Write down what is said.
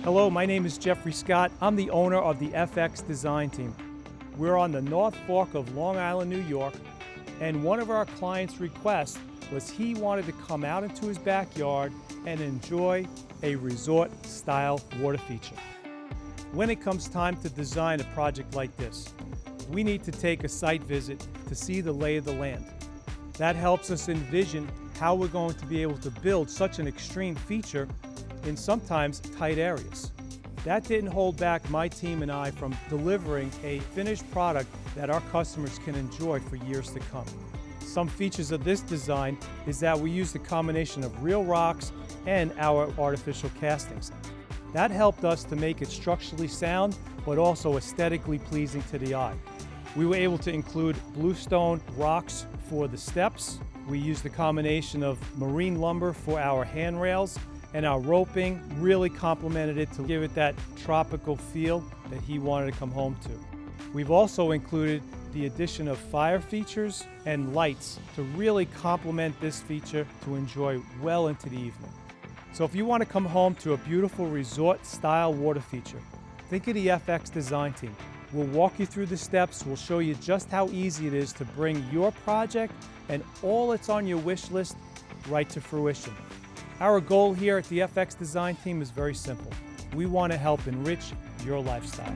Hello, my name is Jeffrey Scott. I'm the owner of the FX Design Team. We're on the North Fork of Long Island, New York, and one of our clients' requests was he wanted to come out into his backyard and enjoy a resort-style water feature. When it comes time to design a project like this, we need to take a site visit to see the lay of the land. That helps us envision how we're going to be able to build such an extreme feature in sometimes tight areas. That didn't hold back my team and I from delivering a finished product that our customers can enjoy for years to come. Some features of this design is that we used a combination of real rocks and our artificial castings. That helped us to make it structurally sound, but also aesthetically pleasing to the eye. We were able to include bluestone rocks for the steps. We used a combination of marine lumber for our handrails, and our roping really complemented it to give it that tropical feel that he wanted to come home to. We've also included the addition of fire features and lights to really complement this feature to enjoy well into the evening. So if you want to come home to a beautiful resort-style water feature, think of the FX Design Team. We'll walk you through the steps, we'll show you just how easy it is to bring your project and all that's on your wish list right to fruition. Our goal here at the FX Design Team is very simple. We want to help enrich your lifestyle.